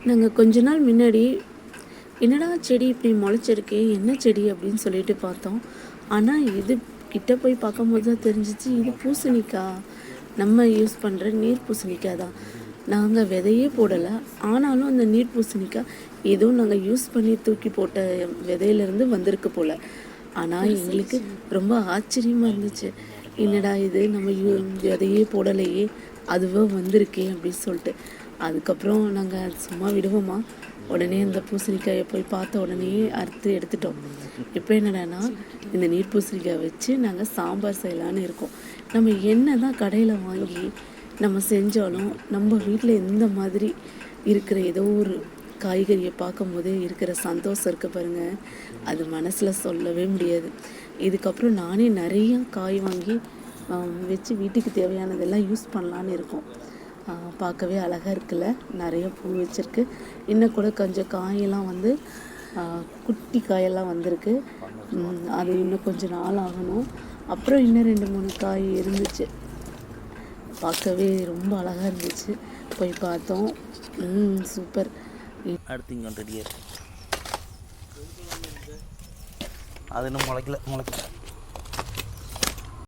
நாங்கள் கொஞ்ச நாள் முன்னாடி என்னடா செடி இப்படி முளைச்சிருக்கே, என்ன செடி அப்படின்னு சொல்லிட்டு பார்த்தோம். ஆனால் இது கிட்ட போய் பார்க்கும்போது தான் தெரிஞ்சிச்சு, இது பூசணிக்காய். நம்ம யூஸ் பண்ணுற நீர் பூசணிக்காய் தான். நாங்கள் விதையே போடலை, ஆனாலும் அந்த நீர் பூசணிக்காய் ஏதோ நாங்கள் யூஸ் பண்ணி தூக்கி போட்ட விதையிலேருந்து வந்திருக்கு போல். ஆனால் எங்களுக்கு ரொம்ப ஆச்சரியமாக இருந்துச்சு, என்னடா இது நம்ம விதையே போடலையே, அதுவாக வந்திருக்கே அப்படின்னு சொல்லிட்டு. அதுக்கப்புறம் நாங்கள் சும்மா விடுவோமா, உடனே அந்த பூசணிக்காயை போய் பார்த்த உடனே அறுத்து எடுத்துட்டோம். இப்போ என்னடான்னா, இந்த நீர் பூசணிக்காயை வச்சு நாங்கள் சாம்பார் செய்யலான்னு இருக்கோம். நம்ம என்ன தான் கடையில் வாங்கி நம்ம செஞ்சாலும் நம்ம வீட்டில் எந்த மாதிரி இருக்கிற ஏதோ ஒரு காய்கறியை பார்க்கும்போது இருக்கிற சந்தோஷம் இருக்குது பாருங்கள், அது மனசில் சொல்லவே முடியாது. இதுக்கப்புறம் நானே நிறைய காய் வாங்கி வச்சு வீட்டுக்கு தேவையானதெல்லாம் யூஸ் பண்ணலான்னு இருக்கோம். பார்க்கவே அழகாக இருக்குல்ல, நிறைய பூ வச்சுருக்கு. இன்னும் கூட கொஞ்சம் காயெல்லாம் வந்து குட்டி காயெல்லாம் வந்திருக்கு. அது இன்னும் கொஞ்சம் நாள் ஆகணும். அப்புறம் இன்னும் 2-3 காய் இருந்துச்சு, பார்க்கவே ரொம்ப அழகாக இருந்துச்சு. போய் பார்த்தோம். சூப்பர். அடுத்து இங்கே ரெடியாக இருக்கு. அது இன்னும் முளைக்கல.